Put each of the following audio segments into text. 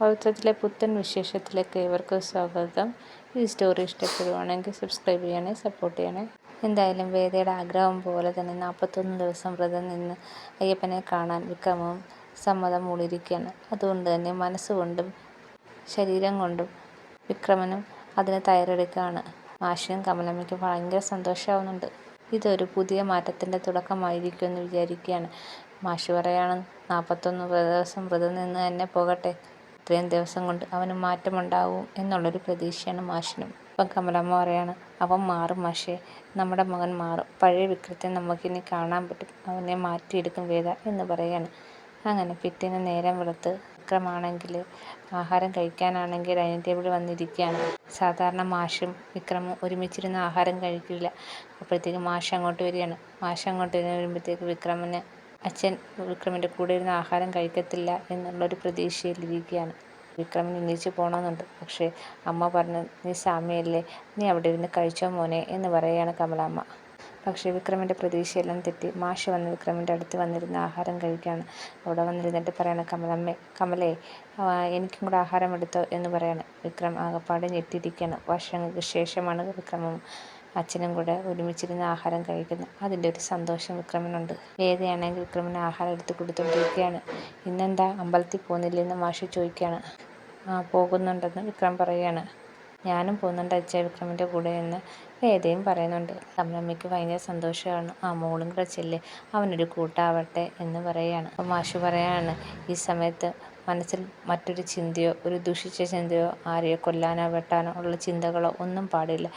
പവിത്രത്തിലെ പുത്തൻ വിശേഷത്തിലേക്ക് ഏവർക്കും സ്വാഗതം. ഈ സ്റ്റോറി ഇഷ്ടപ്പെടുവാണെങ്കിൽ സബ്സ്ക്രൈബ് ചെയ്യണേ, സപ്പോർട്ട് ചെയ്യണേ. എന്തായാലും വേദയുടെ ആഗ്രഹം പോലെ തന്നെ 41 ദിവസം വ്രതം നിന്ന് അയ്യപ്പനെ കാണാൻ വിക്രമവും സമ്മതം മൂളിയിരിക്കുകയാണ്. അതുകൊണ്ട് തന്നെ മനസ്സുകൊണ്ടും ശരീരം കൊണ്ടും വിക്രമനും അതിന് തയ്യാറെടുക്കുകയാണ്. മാഷിനും കമലമ്മയ്ക്കും ഭയങ്കര സന്തോഷമാവുന്നുണ്ട്. ഇതൊരു പുതിയ മാറ്റത്തിൻ്റെ തുടക്കമായിരിക്കുമെന്ന് വിചാരിക്കുകയാണ്. മാഷ് പറയാണ്, 41 ദിവസം വ്രതം നിന്ന് തന്നെ പോകട്ടെ, ഇത്രയും ദിവസം കൊണ്ട് അവന് മാറ്റമുണ്ടാവും എന്നുള്ളൊരു പ്രതീക്ഷയാണ് മാഷിനും. ഇപ്പം കമലമ്മ പറയാണ്, അവൻ മാറും മാഷേ, നമ്മുടെ മകൻ മാറും, പഴയ വിക്രത്തെ നമുക്കിനി കാണാൻ പറ്റും, അവനെ മാറ്റിയെടുക്കും വേദ എന്ന് പറയാണ്. അങ്ങനെ പിറ്റേന്ന് നേരം വെളുത്ത് വിക്രമാണെങ്കിൽ ആഹാരം കഴിക്കാനാണെങ്കിൽ ഡൈനിങ് ടേബിളിൽ വന്നിരിക്കുകയാണ്. സാധാരണ മാഷും വിക്രമും ഒരുമിച്ചിരുന്ന് ആഹാരം കഴിക്കില്ല. അപ്പോഴത്തേക്ക് മാഷ് അങ്ങോട്ട് വരികയാണ്. മാഷ് അങ്ങോട്ട് വരുമ്പോഴത്തേക്ക് വിക്രമിന് അച്ഛൻ വിക്രമിൻ്റെ കൂടെ ഇരുന്ന് ആഹാരം കഴിക്കത്തില്ല എന്നുള്ളൊരു പ്രതീക്ഷയിലിരിക്കുകയാണ്. വിക്രമിന് എണീച്ച് പോകണമെന്നുണ്ട്. പക്ഷേ അമ്മ പറഞ്ഞു, നീ സാമിയല്ലേ, നീ അവിടെ ഇരുന്ന് കഴിച്ചോ മോനെ എന്ന് പറയുകയാണ് കമലാമ്മ. പക്ഷേ വിക്രമിൻ്റെ പ്രതീക്ഷയെല്ലാം തെറ്റി. മാഷ് വന്ന് വിക്രമിൻ്റെ അടുത്ത് വന്നിരുന്ന് ആഹാരം കഴിക്കുകയാണ്. അവിടെ വന്നിരുന്നിട്ട് പറയാണ്, കമലേ എനിക്കും കൂടെ ആഹാരം എടുത്തോ എന്ന് പറയാണ്. വിക്രം ആകപ്പാടെ ഞെട്ടിയിരിക്കുകയാണ്. വർഷങ്ങൾക്ക് ശേഷമാണ് വിക്രമും അച്ഛനും കൂടെ ഒരുമിച്ചിരുന്ന് ആഹാരം കഴിക്കുന്നത്. അതിൻ്റെ ഒരു സന്തോഷം വിക്രമിനുണ്ട്. വേദയാണെങ്കിൽ വിക്രമിന് ആഹാരം എടുത്ത് കൊടുത്തുകൊണ്ടിരിക്കുകയാണ്. ഇന്നെന്താ അമ്പലത്തിൽ പോകുന്നില്ലെന്ന് മാഷ് ചോദിക്കുകയാണ്. പോകുന്നുണ്ടെന്ന് വിക്രം പറയുകയാണ്. ഞാനും പോകുന്നുണ്ട് അച്ഛാ വിക്രമിൻ്റെ കൂടെ എന്ന് വേദയും പറയുന്നുണ്ട്. കമലമ്മയ്ക്ക് ഭയങ്കര സന്തോഷമാണ്. മോളും കൂടെ ചെല്ല്, അവനൊരു കൂട്ടാവട്ടെ എന്ന് പറയുകയാണ്. അപ്പോൾ മാഷ് പറയാണ്, ഈ സമയത്ത് മനസ്സിൽ മറ്റൊരു ചിന്തയോ ഒരു ദുഷിച്ച ചിന്തയോ ആരെയോ കൊല്ലാനോ വെട്ടാനോ ഉള്ള ചിന്തകളോ ഒന്നും പാടില്ല.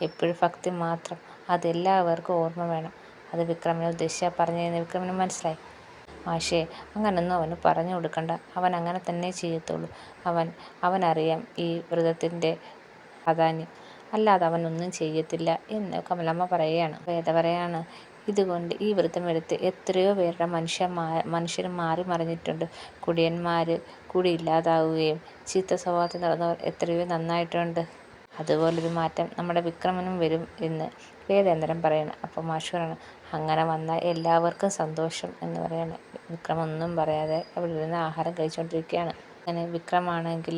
എപ്പോഴും ഭക്തി മാത്രം, അതെല്ലാവർക്കും ഓർമ്മ വേണം. അത് വിക്രമിനെ ഉദ്ദേശിച്ചാൽ പറഞ്ഞതെന്ന് വിക്രമിന് മനസ്സിലായി. മാഷേ, അങ്ങനൊന്നും അവന് പറഞ്ഞു കൊടുക്കണ്ട, അവൻ അങ്ങനെ തന്നെ ചെയ്യത്തുള്ളൂ. അവനറിയാം ഈ വ്രതത്തിൻ്റെ പ്രാധാന്യം, അല്ലാതെ അവനൊന്നും ചെയ്യത്തില്ല എന്ന് കമലമ്മ പറയുകയാണ്. വേദ പറയാണ്, ഇതുകൊണ്ട് ഈ വ്രതമെടുത്ത് എത്രയോ പേരുടെ മനുഷ്യർ മാറി മറിഞ്ഞിട്ടുണ്ട്. കുടിയന്മാർ കൂടി ഇല്ലാതാവുകയും ചീത്ത സ്വഭാവത്തിൽ നടന്നവർ എത്രയോ നന്നായിട്ടുണ്ട്. അതുപോലൊരു മാറ്റം നമ്മുടെ വിക്രമനും വരും എന്ന് വേദേന്ദ്രൻ പറയണം. അപ്പോൾ മാഷ് പറയണം, അങ്ങനെ വന്നാൽ എല്ലാവർക്കും സന്തോഷം എന്ന് പറയണം. വിക്രം ഒന്നും പറയാതെ അവിടെ ഇരുന്ന് ആഹാരം കഴിച്ചുകൊണ്ടിരിക്കുകയാണ്. അങ്ങനെ വിക്രമാണെങ്കിൽ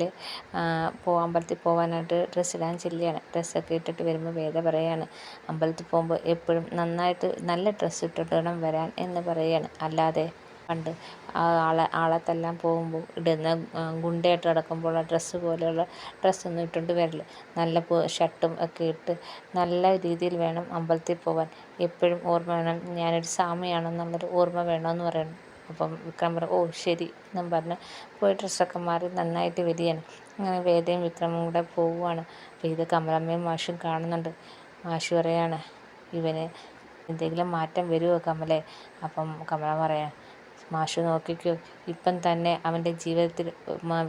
അമ്പലത്തിൽ പോകാനായിട്ട് ഡ്രസ്സിടാൻ ചെല്ലുകയാണ്. ഡ്രസ്സൊക്കെ ഇട്ടിട്ട് വരുമ്പോൾ വേദ പറയാണ്, അമ്പലത്തിൽ പോകുമ്പോൾ എപ്പോഴും നന്നായിട്ട് നല്ല ഡ്രസ്സ് ഇട്ടിട്ട് വേണം വരാൻ എന്ന് പറയുകയാണ്. അല്ലാതെ പണ്ട് ആളത്തെല്ലാം പോകുമ്പോൾ ഇടുന്ന ഗുണ്ടയായിട്ട് കിടക്കുമ്പോൾ ഡ്രസ്സ് പോലെയുള്ള ഡ്രസ്സൊന്നും ഇട്ടുകൊണ്ട് വരില്ല. നല്ല ഷർട്ടും ഒക്കെ ഇട്ട് നല്ല രീതിയിൽ വേണം അമ്പലത്തിൽ പോകാൻ. എപ്പോഴും ഓർമ്മ വേണം, ഞാനൊരു സ്വാമിയാണെന്നുള്ളൊരു ഓർമ്മ വേണമെന്ന് പറയണം. അപ്പം വിക്രം പറയും, ഓ ശരി എന്നും പറഞ്ഞ് പോയി ഡ്രസ്സൊക്കെ മാറി നന്നായിട്ട് വരികയാണ്. അങ്ങനെ വേദയും വിക്രമും കൂടെ പോവുകയാണ്. അപ്പോൾ ഇത് കമലമ്മയും മാഷും കാണുന്നുണ്ട്. മാഷ് പറയാണ്, ഇവന് എന്തെങ്കിലും മാറ്റം വരുമോ കമലേ? അപ്പം കമല പറയാം, മാഷ് നോക്കിക്കോ, ഇപ്പം തന്നെ അവൻ്റെ ജീവിതത്തിൽ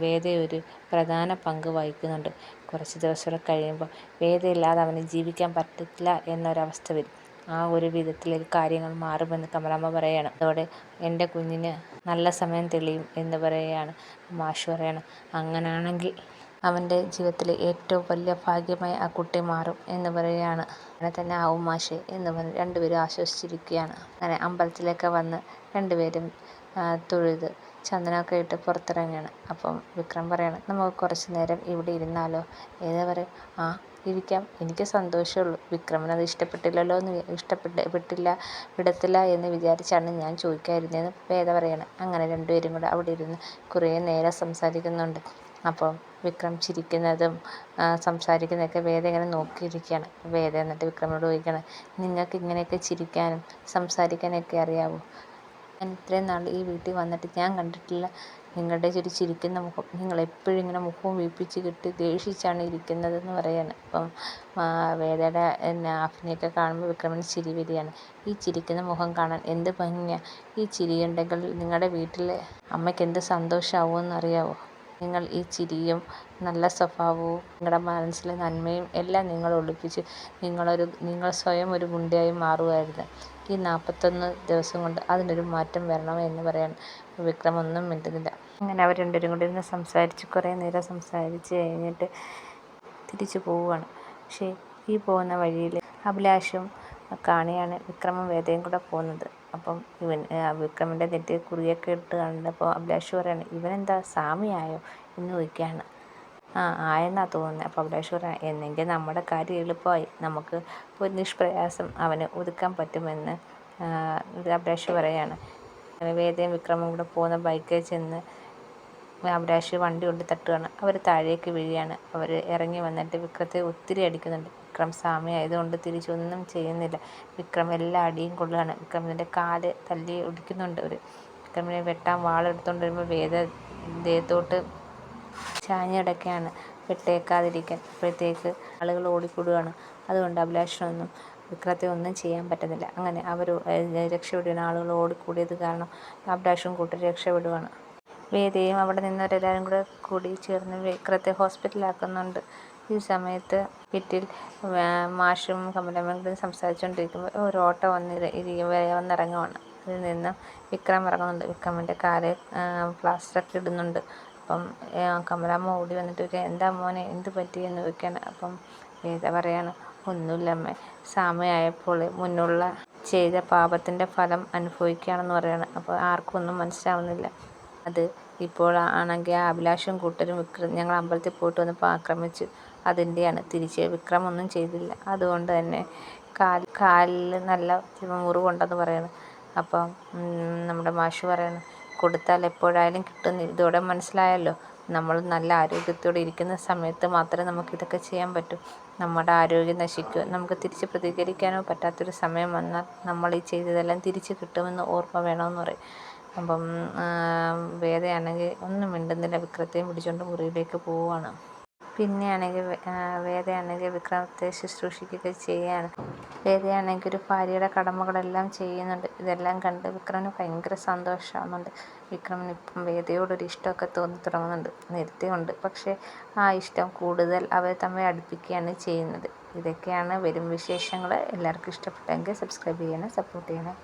വേദയൊരു പ്രധാന പങ്ക് വഹിക്കുന്നുണ്ട്. കുറച്ച് ദിവസം കൂടെ കഴിയുമ്പോൾ വേദയില്ലാതെ അവന് ജീവിക്കാൻ പറ്റില്ല എന്നൊരവസ്ഥ വരും. ആ ഒരു വിധത്തിലേക്ക് കാര്യങ്ങൾ മാറുമെന്ന് കമലമ്മ പറയുകയാണ്. അതോടെ എൻ്റെ കുഞ്ഞിന് നല്ല സമയം തെളിയും എന്ന് പറയുകയാണ്. മാഷ് പറയാണ്, അങ്ങനെയാണെങ്കിൽ അവൻ്റെ ജീവിതത്തിലെ ഏറ്റവും വലിയ ഭാഗ്യമായി ആ കുട്ടി മാറും എന്ന് പറയുകയാണ്. അങ്ങനെ തന്നെ ആവും മാഷേ എന്ന് പറഞ്ഞ് രണ്ടുപേരും ആശ്വസിച്ചിരിക്കുകയാണ്. അങ്ങനെ അമ്പലത്തിലേക്ക് വന്ന് രണ്ടുപേരും തൊഴുത് ചന്ദനമൊക്കെ ഇട്ട് പുറത്തിറങ്ങുകയാണ്. അപ്പം വിക്രം പറയാണ്, നമുക്ക് കുറച്ച് നേരം ഇവിടെ ഇരുന്നാലോ? ഏതാ പറയും, ഇരിക്കാം, എനിക്ക് സന്തോഷമുള്ളൂ. വിക്രമിനത് ഇഷ്ടപ്പെട്ടില്ലല്ലോ എന്ന് വിടത്തില്ല എന്ന് വിചാരിച്ചാണ് ഞാൻ ചോദിക്കാതിരുന്നതെന്ന് വേദ പറയണം. അങ്ങനെ രണ്ടുപേരും കൂടെ അവിടെ ഇരുന്ന് കുറേ നേരം സംസാരിക്കുന്നുണ്ട്. അപ്പോൾ വിക്രം ചിരിക്കുന്നതും സംസാരിക്കുന്നതൊക്കെ വേദ ഇങ്ങനെ നോക്കിയിരിക്കുകയാണ്. വേദ എന്നിട്ട് വിക്രമിനോട് ചോദിക്കുകയാണ്, നിങ്ങൾക്ക് ഇങ്ങനെയൊക്കെ ചിരിക്കാനും സംസാരിക്കാനൊക്കെ അറിയാവോ? ഞാൻ ഇത്രയും നാൾ ഈ വീട്ടിൽ വന്നിട്ട് ഞാൻ കണ്ടിട്ടില്ല നിങ്ങളുടെ ഒരു ചിരിക്കുന്ന മുഖം. നിങ്ങൾ എപ്പോഴും ഇങ്ങനെ മുഖവും വീർപ്പിച്ച് കെട്ടി ദേഷിച്ചാണ് ഇരിക്കുന്നതെന്ന് പറയാണ്. അപ്പം വേദയുടെ അഭിനയൊക്കെ കാണുമ്പോൾ വിക്രമിന് ചിരി വരികയാണ്. ഈ ചിരിക്കുന്ന മുഖം കാണാൻ എന്ത് ഭംഗിയാണ്! ഈ ചിരിയുണ്ടെങ്കിൽ നിങ്ങളുടെ വീട്ടിലെ അമ്മയ്ക്ക് എന്ത് സന്തോഷമാവുമെന്ന് അറിയാവോ? നിങ്ങൾ ഈ ചിരിയും നല്ല സ്വഭാവവും നിങ്ങളുടെ മനസ്സിലെ നന്മയും എല്ലാം നിങ്ങൾ ഒളിപ്പിച്ച് നിങ്ങൾ സ്വയം ഒരു ഗുണ്ടയായി മാറുമായിരുന്നു. ഈ 41 ദിവസം കൊണ്ട് അതിനൊരു മാറ്റം വരണം എന്ന് പറയാൻ വിക്രം ഒന്നും മിണ്ടുന്നില്ല. അങ്ങനെ അവർ രണ്ടുപേരും കൂടി ഇരുന്ന് സംസാരിച്ച് കുറേ നേരം സംസാരിച്ച് കഴിഞ്ഞിട്ട് തിരിച്ചു പോവുകയാണ്. പക്ഷേ ഈ പോകുന്ന വഴിയിൽ അഭിലാഷും കാണിയാണ് വിക്രമും വേദയും കൂടെ പോകുന്നത്. അപ്പം വിക്രമിൻ്റെ നെറ്റിയിൽ കുറിയൊക്കെ ഇട്ട് കണ്ടപ്പോൾ അഭിലാഷ് പറയാണ്, ഇവനെന്താ സ്വാമിയായോ എന്ന് ചോദിക്കുകയാണ്. ആയെന്നാ തോന്നുന്നത്. അപ്പോൾ അഭിലാഷ് പറയാൻ, എന്നെങ്കിൽ നമ്മുടെ കാര്യം എളുപ്പമായി, നമുക്ക് ഒരു നിഷ്പ്രയാസം അവന് ഒതുക്കാൻ പറ്റുമെന്ന് അഭിലാഷ് പറയാണ്. അങ്ങനെ വേദയും വിക്രമും കൂടെ പോകുന്ന ബൈക്കിൽ ചെന്ന് അഭിലാഷ് വണ്ടി കൊണ്ട് തട്ടുകയാണ്. അവർ താഴേക്ക് വീഴുകയാണ്. അവർ ഇറങ്ങി വന്നിട്ട് വിക്രത്തെ ഒത്തിരി അടിക്കുന്നുണ്ട്. വിക്രം സ്വാമി ആയതുകൊണ്ട് തിരിച്ചൊന്നും ചെയ്യുന്നില്ല. വിക്രം എല്ലാ അടിയും കൊള്ളുകയാണ്. വിക്രമിൻ്റെ കാല് തല്ലി ഒടിക്കുന്നുണ്ട് അവർ. വിക്രമിനെ വെട്ടാൻ വാളെടുത്തുകൊണ്ട് വരുമ്പോൾ വേദ ദേഹത്തോട്ട് ചാഞ്ഞിടയ്ക്കാണ് വെട്ടേക്കാതിരിക്കാൻ. അപ്പോഴത്തേക്ക് ആളുകൾ ഓടിക്കൂടുകയാണ്. അതുകൊണ്ട് അഭിലാഷിനൊന്നും വിക്രത്തെ ഒന്നും ചെയ്യാൻ പറ്റുന്നില്ല. അങ്ങനെ അവർ രക്ഷപ്പെടുകയാണ്. ആളുകൾ ഓടിക്കൂടിയത് കാരണം അഭിലാഷും കൂട്ടരും രക്ഷപ്പെടുകയാണ്. വേദയും അവിടെ നിന്നവരെല്ലാവരും കൂടി ചേർന്ന് വിക്രത്തെ ഹോസ്പിറ്റലിലാക്കുന്നുണ്ട്. ഈ സമയത്ത് വീട്ടിൽ മാഷും കമലമ്മയും കൂടി സംസാരിച്ചുകൊണ്ടിരിക്കുമ്പോൾ ഒരു ഓട്ടോ വന്നിറങ്ങുവാണ്. അതിൽ നിന്നും വിക്രം ഇറങ്ങുന്നുണ്ട്. വിക്രമിൻ്റെ കാല് പ്ലാസ്റ്ററൊക്കെ ഇടുന്നുണ്ട്. അപ്പം കമലമ്മ ഓടി വന്നിട്ട് ചോദിക്കുക, എന്താ മോനെ, എന്ത് പറ്റിയെന്ന് ചോദിക്കുകയാണ്. അപ്പം വേദ പറയാണ്, ഒന്നുമില്ലമ്മേ, സമയമായപ്പോൾ മുന്നുള്ള ചെയ്ത പാപത്തിൻ്റെ ഫലം അനുഭവിക്കുകയാണെന്ന് പറയാണ്. അപ്പോൾ ആർക്കും ഒന്നും മനസ്സിലാവുന്നില്ല. അത് ഇപ്പോൾ ആണെങ്കിൽ ആ അഭിലാഷും കൂട്ടരും ഞങ്ങൾ അമ്പലത്തിൽ പോയിട്ട് വന്നപ്പോൾ ആക്രമിച്ചു, അതിൻ്റെയാണ്. തിരിച്ച് വിക്രം ഒന്നും ചെയ്തില്ല, അതുകൊണ്ട് തന്നെ കാലിൽ നല്ല മുറിവുണ്ടെന്ന് പറയുന്നു. അപ്പം നമ്മുടെ മാഷ് പറയാണ്, കൊടുത്താൽ എപ്പോഴായാലും കിട്ടും, ഇതോടെ മനസ്സിലായല്ലോ. നമ്മൾ നല്ല ആരോഗ്യത്തോടെ ഇരിക്കുന്ന സമയത്ത് മാത്രമേ നമുക്കിതൊക്കെ ചെയ്യാൻ പറ്റൂ. നമ്മുടെ ആരോഗ്യം നശിക്കുക, നമുക്ക് തിരിച്ച് പ്രതികരിക്കാനോ പറ്റാത്തൊരു സമയം വന്നാൽ നമ്മൾ ഈ ചെയ്തതെല്ലാം തിരിച്ച് കിട്ടുമെന്ന് ഓർമ്മ വേണമെന്ന് പറയും. അപ്പം വേദയാണെങ്കിൽ ഒന്നും മിണ്ടുന്നില്ല. വിക്രത്തെയും പിടിച്ചുകൊണ്ട് മുറിയിലേക്ക് പോവുകയാണ്. പിന്നെയാണെങ്കിൽ വേദയാണെങ്കിൽ വിക്രമത്തെ ശുശ്രൂഷിക്കുകയൊക്കെ ചെയ്യുകയാണ്. വേദയാണെങ്കിൽ ഒരു ഭാര്യയുടെ കടമകളെല്ലാം ചെയ്യുന്നുണ്ട്. ഇതെല്ലാം കണ്ട് വിക്രമിന് ഭയങ്കര സന്തോഷമാകുന്നുണ്ട്. വിക്രമിന് ഇപ്പം വേദയോടൊരു ഇഷ്ടമൊക്കെ തോന്നി തുടങ്ങുന്നുണ്ട്. നേരത്തെ ഉണ്ട്, പക്ഷേ ആ ഇഷ്ടം കൂടുതൽ അവരെ തമ്മിൽ അടുപ്പിക്കുകയാണ് ചെയ്യുന്നത്. ഇതൊക്കെയാണ് വരും വിശേഷങ്ങൾ. എല്ലാവർക്കും ഇഷ്ടപ്പെട്ടെങ്കിൽ സബ്സ്ക്രൈബ് ചെയ്യണേ, സപ്പോർട്ട് ചെയ്യണേ.